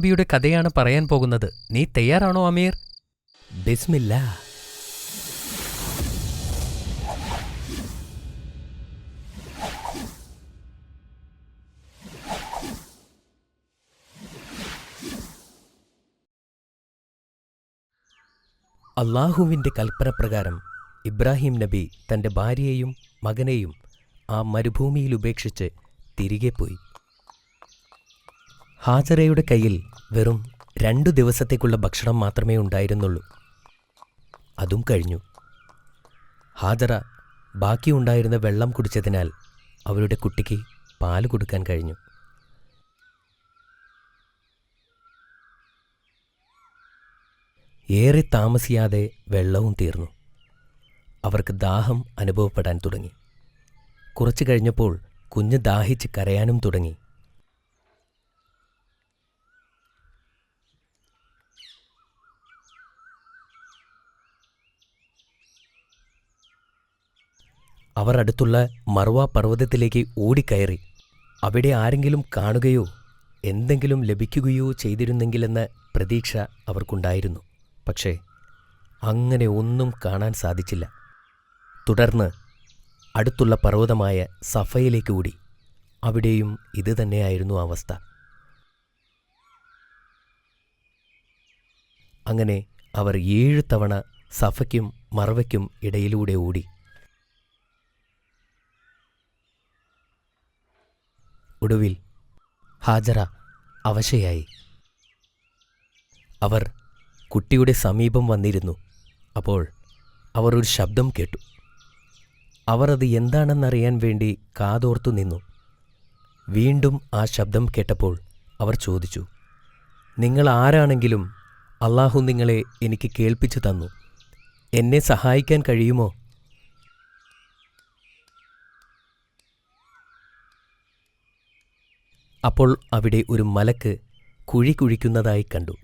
നബിയുടെ കഥയാണ് പറയാൻ പോകുന്നത്. നീ തയ്യാറാണോ അമീർ? ബിസ്മില്ലാ. അള്ളാഹുവിൻ്റെ കൽപ്പനപ്രകാരം ഇബ്രാഹിം നബി തൻ്റെ ഭാര്യയെയും മകനെയും ആ മരുഭൂമിയിൽ ഉപേക്ഷിച്ച് തിരികെ പോയി. ഹാജറയുടെ കയ്യിൽ വെറും 2 ദിവസത്തേക്കുള്ള ഭക്ഷണം മാത്രമേ ഉണ്ടായിരുന്നുള്ളൂ. അതും കഴിഞ്ഞു. ഹാജറ ബാക്കിയുണ്ടായിരുന്ന വെള്ളം കുടിച്ചതിനാൽ അവരുടെ കുട്ടിക്ക് പാല് കൊടുക്കാൻ കഴിഞ്ഞു. ഏറെ താമസിയാതെ വെള്ളവും തീർന്നു. അവർക്ക് ദാഹം അനുഭവപ്പെടാൻ തുടങ്ങി. കുറച്ചു കഴിഞ്ഞപ്പോൾ കുഞ്ഞ് ദാഹിച്ച് കരയാനും തുടങ്ങി. അവർ അടുത്തുള്ള മർവ പർവ്വതത്തിലേക്ക് ഓടിക്കയറി. അവിടെ ആരെങ്കിലും കാണുകയോ എന്തെങ്കിലും ലഭിക്കുകയോ ചെയ്തിരുന്നെങ്കിലെന്ന പ്രതീക്ഷ അവർക്കുണ്ടായിരുന്നു. പക്ഷേ അങ്ങനെ ഒന്നും കാണാൻ സാധിച്ചില്ല. തുടർന്ന് അടുത്തുള്ള പർവ്വതമായ സഫയിലേക്ക് ഓടി. അവിടെയും ഇതുതന്നെയായിരുന്നു അവസ്ഥ. അങ്ങനെ അവർ 7 തവണ സഫയ്ക്കും മർവയ്ക്കും ഇടയിലൂടെ ഓടി. ഒടുവിൽ ഹാജറ അവശയായി. അവർ കുട്ടിയുടെ സമീപം വന്നിരുന്നു. അപ്പോൾ അവർ ഒരു ശബ്ദം കേട്ടു. അവർ അത് എന്താണെന്നറിയാൻ വേണ്ടി കാതോർത്തു നിന്നു. വീണ്ടും ആ ശബ്ദം കേട്ടപ്പോൾ അവർ ചോദിച്ചു, നിങ്ങൾ ആരാണെങ്കിലും അള്ളാഹു നിങ്ങളെ എനിക്ക് കേൾപ്പിച്ചു തന്നു. എന്നെ സഹായിക്കാൻ കഴിയുമോ? അപ്പോൾ അവിടെ ഒരു മലക്ക് കുഴി കുഴിക്കുന്നതായി കണ്ടു.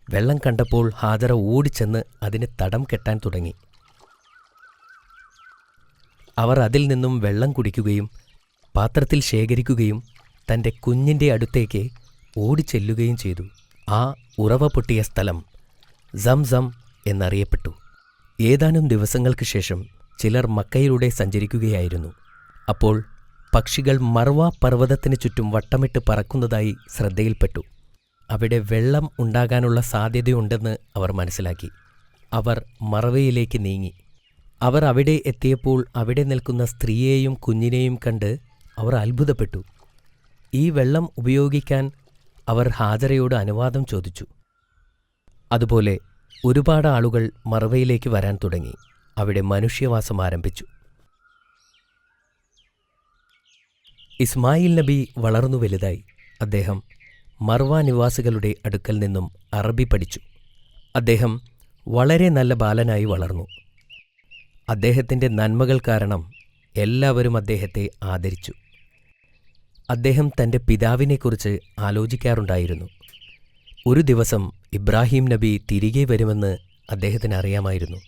വെള്ളം കണ്ടപ്പോൾ ഹാജറ ഓടിച്ചെന്ന് അതിന് തടം കെട്ടാൻ തുടങ്ങി. അവർ അതിൽ നിന്നും വെള്ളം കുടിക്കുകയും പാത്രത്തിൽ ശേഖരിക്കുകയും തൻ്റെ കുഞ്ഞിൻ്റെ അടുത്തേക്ക് ഓടിച്ചെല്ലുകയും ചെയ്തു. ആ ഉറവ പൊട്ടിയ സ്ഥലം സംസം എന്നറിയപ്പെട്ടു. ഏതാനും ദിവസങ്ങൾക്ക് ശേഷം ചിലർ മക്കയിലൂടെ സഞ്ചരിക്കുകയായിരുന്നു. അപ്പോൾ പക്ഷികൾ മർവ പർവ്വതത്തിന് ചുറ്റും വട്ടമിട്ട് പറക്കുന്നതായി ശ്രദ്ധയിൽപ്പെട്ടു. അവിടെ വെള്ളം ഉണ്ടാകാനുള്ള സാധ്യതയുണ്ടെന്ന് അവർ മനസ്സിലാക്കി. അവർ മർവയിലേക്ക് നീങ്ങി. അവർ അവിടെ എത്തിയപ്പോൾ അവിടെ നിൽക്കുന്ന സ്ത്രീയെയും കുഞ്ഞിനെയും കണ്ട് അവർ അത്ഭുതപ്പെട്ടു. ഈ വെള്ളം ഉപയോഗിക്കാൻ അവർ ഹാജറയോട് അനുവാദം ചോദിച്ചു. അതുപോലെ ഒരുപാട് ആളുകൾ മർവയിലേക്ക് വരാൻ തുടങ്ങി. അവിടെ മനുഷ്യവാസം ആരംഭിച്ചു. ഇസ്മായിൽ നബി വളർന്നു വലുതായി. അദ്ദേഹം മർവ നിവാസികളുടെ അടുക്കൽ നിന്നും അറബി പഠിച്ചു. അദ്ദേഹം വളരെ നല്ല ബാലനായി വളർന്നു. അദ്ദേഹത്തിൻ്റെ നന്മകൾ കാരണം എല്ലാവരും അദ്ദേഹത്തെ ആദരിച്ചു. അദ്ദേഹം തൻ്റെ പിതാവിനെക്കുറിച്ച് ആലോചിക്കാറുണ്ടായിരുന്നു. ഒരു ദിവസം ഇബ്രാഹിം നബി തിരികെ വരുമെന്ന് അദ്ദേഹത്തിന് അറിയാമായിരുന്നു.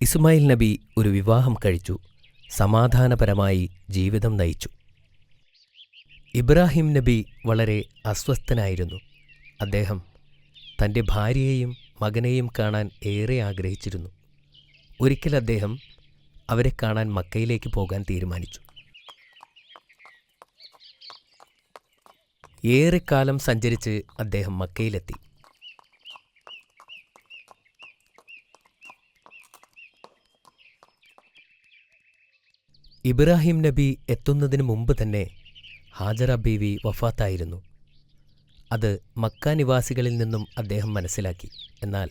ഇസ്മായിൽ നബി ഒരു വിവാഹം കഴിച്ചു. സമാധാനപരമായി ജീവിതം നയിച്ചു. ഇബ്രാഹിം നബി വളരെ അസ്വസ്ഥനായിരുന്നു. അദ്ദേഹം തൻ്റെ ഭാര്യയെയും മകനെയും കാണാൻ ഏറെ ആഗ്രഹിച്ചിരുന്നു. ഒരിക്കൽ അദ്ദേഹം അവരെ കാണാൻ മക്കയിലേക്ക് പോകാൻ തീരുമാനിച്ചു. ഏറെക്കാലം സഞ്ചരിച്ച് അദ്ദേഹം മക്കയിലെത്തി. ഇബ്രാഹിം നബി എത്തുന്നതിന് മുമ്പ് തന്നെ ഹാജറ ബീവി വഫാത്തായിരുന്നു. അത് മക്ക നിവാസികളിൽ നിന്നും അദ്ദേഹം മനസ്സിലാക്കി. എന്നാൽ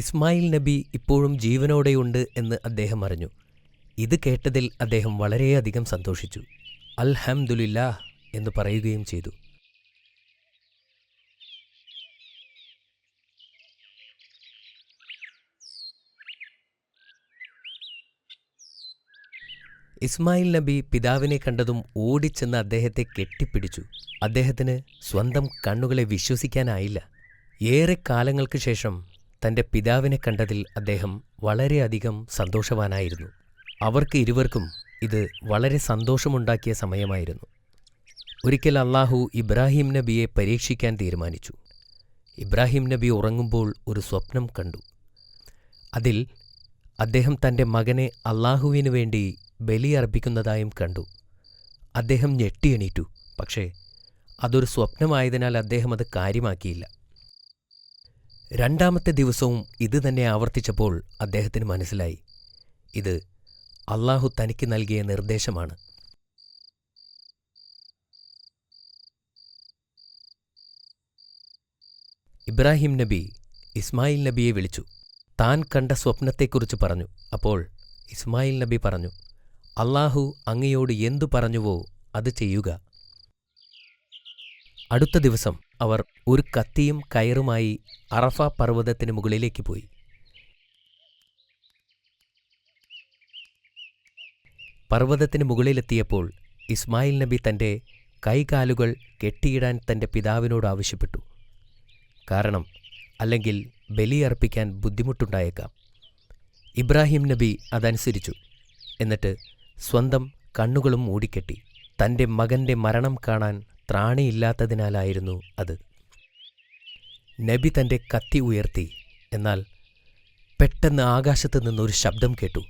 ഇസ്മായിൽ നബി ഇപ്പോഴും ജീവനോടെയുണ്ട് എന്ന് അദ്ദേഹം അറിഞ്ഞു. ഇത് കേട്ടതിൽ അദ്ദേഹം വളരെയധികം സന്തോഷിച്ചു. അൽഹംദുലില്ലാഹ് എന്ന് പറയുകയും ചെയ്തു. ഇസ്മായിൽ നബി പിതാവിനെ കണ്ടതും ഓടിച്ചെന്ന് അദ്ദേഹത്തെ കെട്ടിപ്പിടിച്ചു. അദ്ദേഹത്തിന് സ്വന്തം കണ്ണുകളെ വിശ്വസിക്കാനായില്ല. ഏറെ കാലങ്ങൾക്ക് ശേഷം തൻ്റെ പിതാവിനെ കണ്ടതിൽ അദ്ദേഹം വളരെയധികം സന്തോഷവാനായിരുന്നു. അവർക്ക് ഇരുവർക്കും ഇത് വളരെ സന്തോഷമുണ്ടാക്കിയ സമയമായിരുന്നു. ഒരിക്കൽ അല്ലാഹു ഇബ്രാഹിം നബിയെ പരീക്ഷിക്കാൻ തീരുമാനിച്ചു. ഇബ്രാഹിം നബി ഉറങ്ങുമ്പോൾ ഒരു സ്വപ്നം കണ്ടു. അതിൽ അദ്ദേഹം തൻ്റെ മകനെ അല്ലാഹുവിനു വേണ്ടി ബലിയർപ്പിക്കുന്നതായും കണ്ടു. അദ്ദേഹം ഞെട്ടിയെണീറ്റു. പക്ഷേ അതൊരു സ്വപ്നമായതിനാൽ അദ്ദേഹം അത് കാര്യമാക്കിയില്ല. രണ്ടാമത്തെ ദിവസവും ഇത് തന്നെ ആവർത്തിച്ചപ്പോൾ അദ്ദേഹത്തിന് മനസ്സിലായി, ഇത് അല്ലാഹു തനിക്ക് നൽകിയ നിർദ്ദേശമാണ്. ഇബ്രാഹിം നബി ഇസ്മായിൽ നബിയെ വിളിച്ചു. താൻ കണ്ട സ്വപ്നത്തെക്കുറിച്ച് പറഞ്ഞു. അപ്പോൾ ഇസ്മായിൽ നബി പറഞ്ഞു, അല്ലാഹു അങ്ങയോട് എന്തു പറഞ്ഞുവോ അത് ചെയ്യുക. അടുത്ത ദിവസം അവർ ഒരു കത്തിയും കയറുമായി അറഫ പർവ്വതത്തിന് മുകളിലേക്ക് പോയി. പർവ്വതത്തിന് മുകളിലെത്തിയപ്പോൾ ഇസ്മായിൽ നബി തൻ്റെ കൈകാലുകൾ കെട്ടിയിടാൻ തൻ്റെ പിതാവിനോട് ആവശ്യപ്പെട്ടു. കാരണം അല്ലെങ്കിൽ ബലിയർപ്പിക്കാൻ ബുദ്ധിമുട്ടുണ്ടായേക്കാം. ഇബ്രാഹിം നബി അതനുസരിച്ചു. എന്നിട്ട് സ്വന്തം കണ്ണുകളും മൂടിക്കെട്ടി. തൻ്റെ മകൻ്റെ മരണം കാണാൻ ത്രാണിയില്ലാത്തതിനാലായിരുന്നു അത്. നബി തൻ്റെ കത്തി ഉയർത്തി. എന്നാൽ പെട്ടെന്ന് ആകാശത്ത് നിന്നൊരു ശബ്ദം കേട്ടു.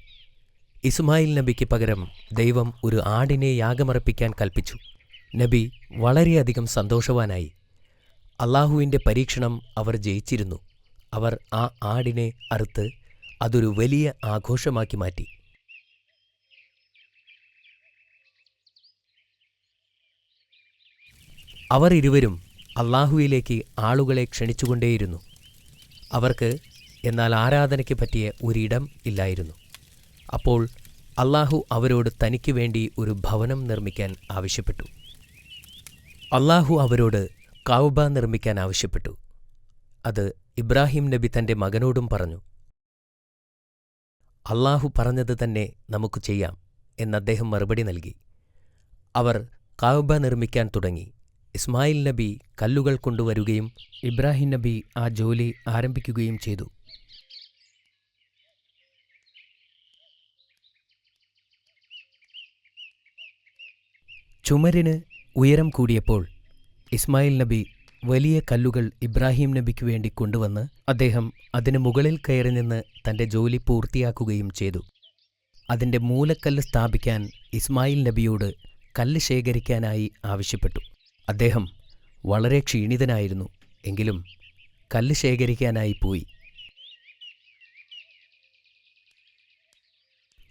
ഇസ്മായിൽ നബിക്ക് പകരം ദൈവം ഒരു ആടിനെ യാഗമർപ്പിക്കാൻ കൽപ്പിച്ചു. നബി വളരെയധികം സന്തോഷവാനായി. അല്ലാഹുവിൻ്റെ പരീക്ഷണം അവർ ജയിച്ചിരുന്നു. അവർ ആ ആടിനെ അറുത്ത് അതൊരു വലിയ ആഘോഷമാക്കി മാറ്റി. അവർ ഇരുവരും അല്ലാഹുവിലേക്ക് ആളുകളെ ക്ഷണിച്ചുകൊണ്ടേയിരുന്നു. അവർക്ക് എന്നാൽ ആരാധനയ്ക്ക് പറ്റിയ ഒരിടം ഇല്ലായിരുന്നു. അപ്പോൾ അല്ലാഹു അവരോട് തനിക്ക് വേണ്ടി ഒരു ഭവനം നിർമ്മിക്കാൻ ആവശ്യപ്പെട്ടു. അല്ലാഹു അവരോട് കഅബ നിർമ്മിക്കാൻ ആവശ്യപ്പെട്ടു. അത് ഇബ്രാഹിം നബി തൻ്റെ മകനോടും പറഞ്ഞു. അല്ലാഹു പറഞ്ഞത് തന്നെ നമുക്ക് ചെയ്യാം എന്നദ്ദേഹം മറുപടി നൽകി. അവർ കഅബ നിർമ്മിക്കാൻ തുടങ്ങി. ഇസ്മായിൽ നബി കല്ലുകൾ കൊണ്ടുവരുകയും ഇബ്രാഹിം നബി ആ ജോലി ആരംഭിക്കുകയും ചെയ്തു. ചുമരിന് ഉയരം കൂടിയപ്പോൾ ഇസ്മായിൽ നബി വലിയ കല്ലുകൾ ഇബ്രാഹിം നബിക്ക് വേണ്ടി കൊണ്ടുവന്ന് അദ്ദേഹം അതിന് മുകളിൽ കയറി നിന്ന് തൻ്റെ ജോലി പൂർത്തിയാക്കുകയും ചെയ്തു. അതിൻ്റെ മൂലക്കല്ല് സ്ഥാപിക്കാൻ ഇസ്മായിൽ നബിയോട് കല്ല് ശേഖരിക്കാനായി ആവശ്യപ്പെട്ടു. അദ്ദേഹം വളരെ ക്ഷീണിതനായിരുന്നു. എങ്കിലും കല്ല് ശേഖരിക്കാനായി പോയി.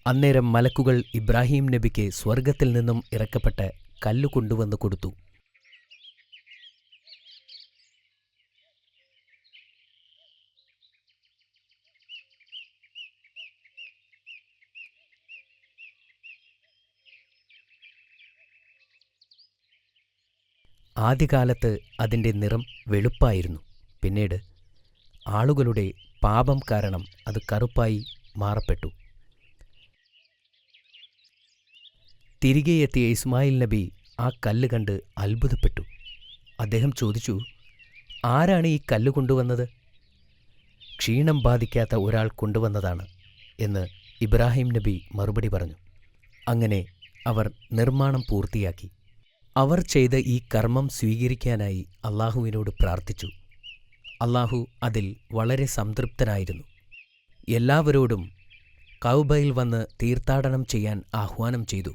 അന്നേരം മലക്കുകൾ ഇബ്രാഹിം നബിക്ക് സ്വർഗത്തിൽ നിന്നും ഇറക്കപ്പെട്ട കല്ല് കൊണ്ടുവന്ന് കൊടുത്തു. ആദ്യകാലത്ത് അതിൻ്റെ നിറം വെളുപ്പായിരുന്നു. പിന്നീട് ആളുകളുടെ പാപം കാരണം അത് കറുപ്പായി മാറപ്പെട്ടു. തിരികെ എത്തിയ ഇസ്മായിൽ നബി ആ കല്ല് കണ്ട് അത്ഭുതപ്പെട്ടു. അദ്ദേഹം ചോദിച്ചു, ആരാണ് ഈ കല്ല് കൊണ്ടുവന്നത്? ക്ഷീണം ബാധിക്കാത്ത ഒരാൾ കൊണ്ടുവന്നതാണ് എന്ന് ഇബ്രാഹിം നബി മറുപടി പറഞ്ഞു. അങ്ങനെ അവർ നിർമ്മാണം പൂർത്തിയാക്കി. അവർ ചെയ്ത ഈ കർമ്മം സ്വീകരിക്കാനായി അല്ലാഹുവിനോട് പ്രാർത്ഥിച്ചു. അല്ലാഹു അതിൽ വളരെ സംതൃപ്തനായിരുന്നു. എല്ലാവരോടും കഅബയിൽ വന്ന് തീർത്ഥാടനം ചെയ്യാൻ ആഹ്വാനം ചെയ്തു.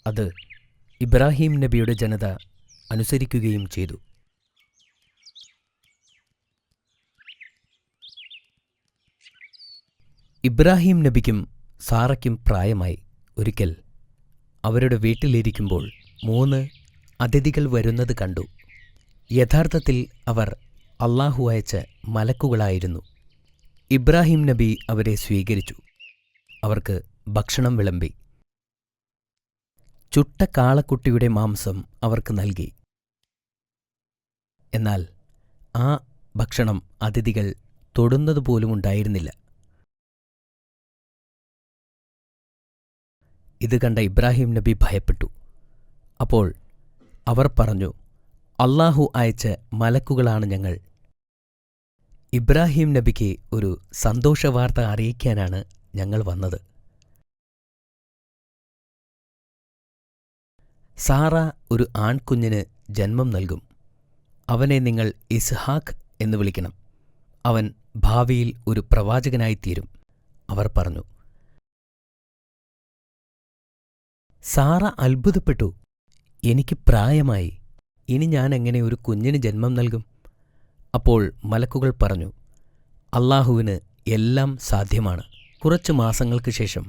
അത് ഇബ്രാഹിം നബിയുടെ ജനത അനുസരിക്കുകയും ചെയ്തു. ഇബ്രാഹിം നബിക്കും സാറയ്ക്കും പ്രായമായി. ഒരിക്കൽ അവരുടെ വീട്ടിലിരിക്കുമ്പോൾ 3 അതിഥികൾ വരുന്നത് കണ്ടു. യഥാർത്ഥത്തിൽ അവർ അല്ലാഹു അയച്ച മലക്കുകളായിരുന്നു. ഇബ്രാഹിം നബി അവരെ സ്വീകരിച്ചു. അവർക്ക് ഭക്ഷണം വിളമ്പി. ചുട്ട കാളക്കുട്ടിയുടെ മാംസം അവർക്ക് നൽകി. എന്നാൽ ആ ഭക്ഷണം അതിഥികൾ തൊടുന്നതുപോലും ഉണ്ടായിരുന്നില്ല. ഇത് കണ്ട ഇബ്രാഹിം നബി ഭയപ്പെട്ടു. അപ്പോൾ അവർ പറഞ്ഞു, അല്ലാഹു അയച്ച മലക്കുകളാണ് ഞങ്ങൾ. ഇബ്രാഹിം നബിക്ക് ഒരു സന്തോഷവാർത്ത അറിയിക്കാനാണ് ഞങ്ങൾ വന്നത്. സാറ ഒരു ആൺകുഞ്ഞിന് ജന്മം നൽകും. അവനെ നിങ്ങൾ ഇസ്ഹാക്ക് എന്ന് വിളിക്കണം. അവൻ ഭാവിയിൽ ഒരു പ്രവാചകനായിത്തീരും. അവർ പറഞ്ഞു. സാറ അത്ഭുതപ്പെട്ടു. എനിക്ക് പ്രായമായി, ഇനി ഞാൻ എങ്ങനെ ഒരു കുഞ്ഞിന് ജന്മം നൽകും? അപ്പോൾ മലക്കുകൾ പറഞ്ഞു, അല്ലാഹുവിന് എല്ലാം സാധ്യമാണ്. കുറച്ചു മാസങ്ങൾക്ക് ശേഷം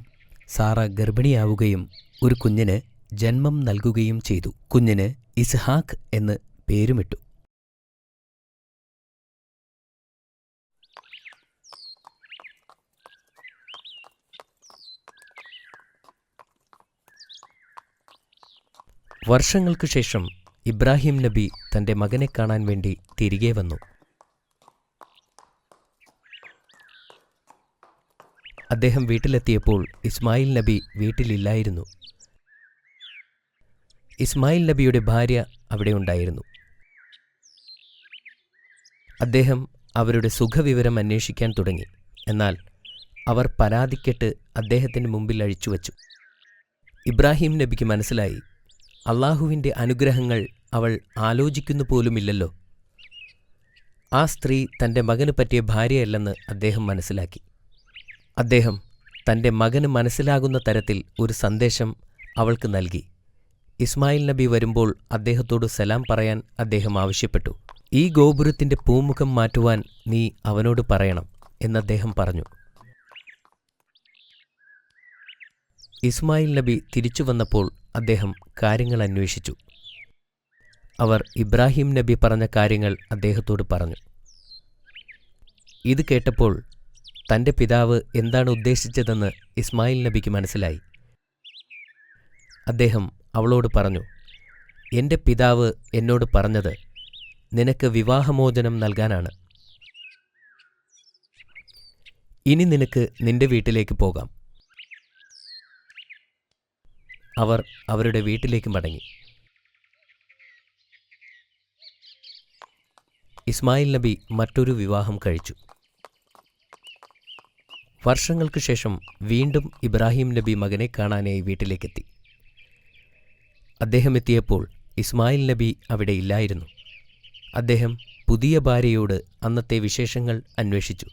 സാറ ഗർഭിണിയാവുകയും ഒരു കുഞ്ഞിന് ജന്മം നൽകുകയും ചെയ്തു. കുഞ്ഞിന് ഇസ്ഹാക്ക് എന്ന് പേരുമിട്ടു. വർഷങ്ങൾക്കു ശേഷം ഇബ്രാഹിം നബി തന്റെ മകനെ കാണാൻ വേണ്ടി തിരികെ വന്നു. അദ്ദേഹം വീട്ടിലെത്തിയപ്പോൾ ഇസ്മായിൽ നബി വീട്ടിലില്ലായിരുന്നു. ഇസ്മായിൽ നബിയുടെ ഭാര്യ അവിടെ ഉണ്ടായിരുന്നു. അദ്ദേഹം അവരുടെ സുഖവിവരം അന്വേഷിക്കാൻ തുടങ്ങി. എന്നാൽ അവർ പരാതിക്കെട്ട് അദ്ദേഹത്തിന് മുമ്പിൽ അഴിച്ചുവച്ചു. ഇബ്രാഹിം നബിക്ക് മനസ്സിലായി, അള്ളാഹുവിൻ്റെ അനുഗ്രഹങ്ങൾ അവൾ ആലോചിക്കുന്നു പോലുമില്ലല്ലോ. ആ സ്ത്രീ തൻ്റെ മകന് പറ്റിയ ഭാര്യയല്ലെന്ന് അദ്ദേഹം മനസ്സിലാക്കി. അദ്ദേഹം തൻ്റെ മകന് മനസ്സിലാകുന്ന തരത്തിൽ ഒരു സന്ദേശം അവൾക്ക് നൽകി. ഇസ്മായിൽ നബി വരുമ്പോൾ അദ്ദേഹത്തോട് സലാം പറയാൻ അദ്ദേഹം ആവശ്യപ്പെട്ടു. ഈ ഗോപുരത്തിൻ്റെ പൂമുഖം മാറ്റുവാൻ നീ അവനോട് പറയണം എന്നദ്ദേഹം പറഞ്ഞു. ഇസ്മായിൽ നബി തിരിച്ചു വന്നപ്പോൾ അദ്ദേഹം കാര്യങ്ങൾ അന്വേഷിച്ചു. അവർ ഇബ്രാഹിം നബി പറഞ്ഞ കാര്യങ്ങൾ അദ്ദേഹത്തോട് പറഞ്ഞു. ഇത് കേട്ടപ്പോൾ തൻ്റെ പിതാവ് എന്താണ് ഉദ്ദേശിച്ചതെന്ന് ഇസ്മായിൽ നബിക്ക് മനസ്സിലായി. അദ്ദേഹം അവളോട് പറഞ്ഞു, എൻ്റെ പിതാവ് എന്നോട് പറഞ്ഞത് നിനക്ക് വിവാഹമോചനം നൽകാനാണ്. ഇനി നിനക്ക് നിന്റെ വീട്ടിലേക്ക് പോകാം. അവർ അവരുടെ വീട്ടിലേക്ക് മടങ്ങി. ഇസ്മായിൽ നബി മറ്റൊരു വിവാഹം കഴിച്ചു. വർഷങ്ങൾക്ക് ശേഷം വീണ്ടും ഇബ്രാഹിം നബി മകനെ കാണാനായി വീട്ടിലേക്കെത്തി. അദ്ദേഹം എത്തിയപ്പോൾ ഇസ്മായിൽ നബി അവിടെ ഇല്ലായിരുന്നു. അദ്ദേഹം പുതിയ ഭാര്യയോട് അന്നത്തെ വിശേഷങ്ങൾ അന്വേഷിച്ചു.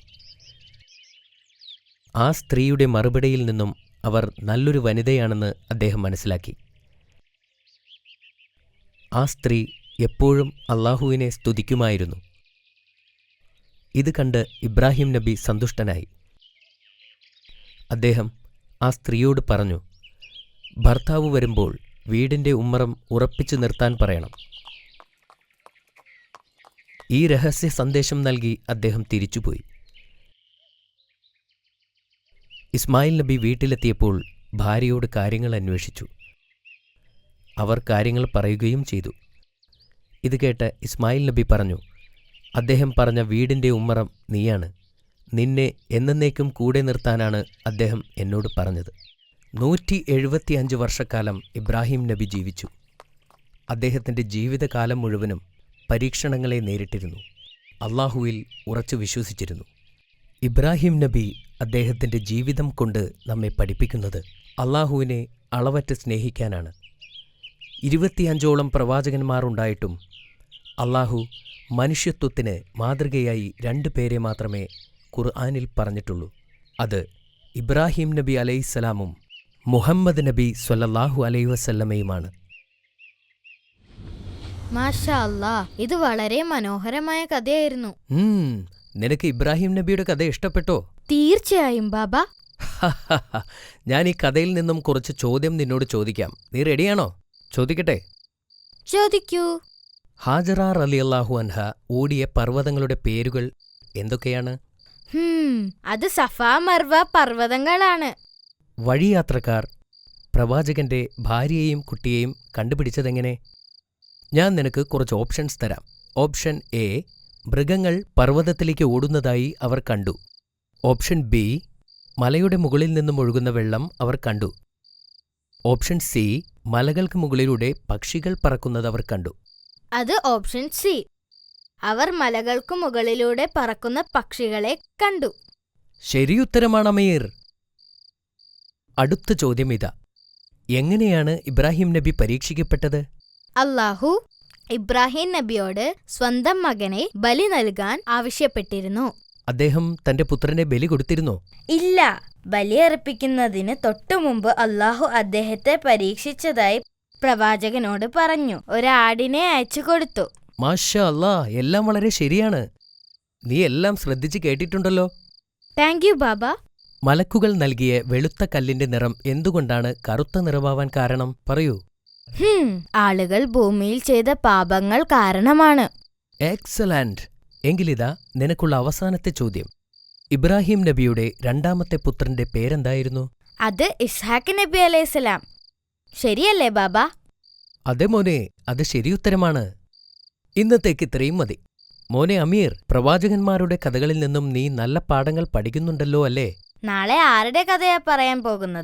ആ സ്ത്രീയുടെ മറുപടിയിൽ നിന്നും അവർ നല്ലൊരു വനിതയാണെന്ന് അദ്ദേഹം മനസ്സിലാക്കി. ആ സ്ത്രീ എപ്പോഴും അള്ളാഹുവിനെ സ്തുതിക്കുമായിരുന്നു. ഇത് കണ്ട് ഇബ്രാഹിം നബി സന്തുഷ്ടനായി. അദ്ദേഹം ആ സ്ത്രീയോട് പറഞ്ഞു, ഭർത്താവ് വരുമ്പോൾ വീടിൻ്റെ ഉമ്മറം ഉറപ്പിച്ചു നിർത്താൻ പറയണം. ഈ രഹസ്യ സന്ദേശം നൽകി അദ്ദേഹം തിരിച്ചുപോയി. ഇസ്മായിൽ നബി വീട്ടിലെത്തിയപ്പോൾ ഭാര്യയോട് കാര്യങ്ങൾ അന്വേഷിച്ചു. അവർ കാര്യങ്ങൾ പറയുകയും ചെയ്തു. ഇത് കേട്ട് ഇസ്മായിൽ നബി പറഞ്ഞു, അദ്ദേഹം പറഞ്ഞ വീടിൻ്റെ ഉമ്മറം നീയാണ്. നിന്നെ എന്നേക്കും കൂടെ നിർത്താനാണ് അദ്ദേഹം എന്നോട് പറഞ്ഞത്. 175 വർഷക്കാലം ഇബ്രാഹിം നബി ജീവിച്ചു. അദ്ദേഹത്തിൻ്റെ ജീവിതകാലം മുഴുവനും പരീക്ഷണങ്ങളെ നേരിട്ടിരുന്നു. അള്ളാഹുവിൽ ഉറച്ചു വിശ്വസിച്ചിരുന്നു. ഇബ്രാഹിം നബി അദ്ദേഹത്തിൻ്റെ ജീവിതം കൊണ്ട് നമ്മെ പഠിപ്പിക്കുന്നത് അള്ളാഹുവിനെ അളവറ്റ് സ്നേഹിക്കാനാണ്. 25ഓളം പ്രവാചകന്മാർ ഉണ്ടായിട്ടും അള്ളാഹു മനുഷ്യത്വത്തിന് മാതൃകയായി 2 പേരെ മാത്രമേ ഖുർആനിൽ പറഞ്ഞിട്ടുള്ളൂ. അത് ഇബ്രാഹിം നബി അലൈഹിസ്സലാമും മുഹമ്മദ് നബി സ്വല്ലല്ലാഹു അലൈഹി വസല്ലമയുമാണ്. മാഷാ അല്ലാഹ്, ഇത് വളരെ മനോഹരമായ കഥയായിരുന്നു. നിനക്ക് ഇബ്രാഹിം നബിയുടെ കഥ ഇഷ്ടപ്പെട്ടോ? തീർച്ചയായും ബാബ. ഞാൻ ഈ കഥയിൽ നിന്നും കുറച്ച് ചോദ്യം നിന്നോട് ചോദിക്കാം. നീ റെഡിയാണോ? ചോദിക്കട്ടെ? ചോദിക്കൂ. ഹാജറ റളിയല്ലാഹു അൻഹ ഓടിയ പർവ്വതങ്ങളുടെ പേരുകൾ എന്തൊക്കെയാണ്? അത് സഫ മർവ പർവ്വതങ്ങളാണ്. വഴിയാത്രക്കാർ പ്രവാചകന്റെ ഭാര്യയെയും കുട്ടിയെയും കണ്ടുപിടിച്ചതെങ്ങനെ? ഞാൻ നിനക്ക് കുറച്ച് ഓപ്ഷൻസ് തരാം. ഓപ്ഷൻ എ, മൃഗങ്ങൾ പർവ്വതത്തിലേക്ക് ഓടുന്നതായി അവർ കണ്ടു. ഓപ്ഷൻ ബി, മലയുടെ മുകളിൽ നിന്നും ഒഴുകുന്ന വെള്ളം അവർ കണ്ടു. ഓപ്ഷൻ സി, മലകൾക്ക് മുകളിലൂടെ പക്ഷികൾ പറക്കുന്നത് അവർ കണ്ടു. അത് ഓപ്ഷൻ സി. അവർ മലകൾക്കു മുകളിലൂടെ പറക്കുന്ന പക്ഷികളെ കണ്ടു. ശരിയുത്തരമാണ് അമീർ. അടുത്ത ചോദ്യം ഇതാ. എങ്ങനെയാണ് ഇബ്രാഹിം നബി പരീക്ഷിക്കപ്പെട്ടത്? അല്ലാഹു ഇബ്രാഹിം നബിയോട് സ്വന്തം മകനെ ബലി നൽകാൻ ആവശ്യപ്പെട്ടിരുന്നു. അദ്ദേഹം തന്റെ പുത്രനെ ബലി കൊടുത്തിരുന്നോ? ഇല്ല, ബലിയർപ്പിക്കുന്നതിന് തൊട്ടുമുമ്പ് അല്ലാഹു അദ്ദേഹത്തെ പരീക്ഷിച്ചതായി പ്രവാചകനോട് പറഞ്ഞു. ഒരാടിനെ അയച്ചു കൊടുത്തു. മാഷാ അല്ലാ, എല്ലാം വളരെ ശരിയാണ്. നീ എല്ലാം ശ്രദ്ധിച്ച് കേട്ടിട്ടുണ്ടല്ലോ. താങ്ക് യു ബാബ. മലക്കുകൾ നൽകിയ വെളുത്ത കല്ലിന്റെ നിറം എന്തുകൊണ്ടാണ് കറുത്ത നിറമാവാൻ കാരണം? പറയൂ. ആളുകൾ ഭൂമിയിൽ ചെയ്ത പാപങ്ങൾ കാരണമാണ്. എക്സലന്റ്. എങ്കിലിതാ നിനക്കുള്ള അവസാനത്തെ ചോദ്യം. ഇബ്രാഹിം നബിയുടെ രണ്ടാമത്തെ പുത്രന്റെ പേരെന്തായിരുന്നു? അത് ഇസ്ഹാഖ് നബി അലൈഹിസ്സലാം. ശരിയല്ലേ ബാബ? അതെ മോനെ, അത് ശരിയുത്തരമാണ്. ഇന്നത്തേക്ക് ഇത്രയും മതി. മോനെ അമീർ, പ്രവാചകന്മാരുടെ കഥകളിൽ നിന്നും നീ നല്ല പാഠങ്ങൾ പഠിക്കുന്നുണ്ടല്ലോ അല്ലേ? നാളെ ആരുടെ കഥയാ പറയാൻ പോകുന്നത്?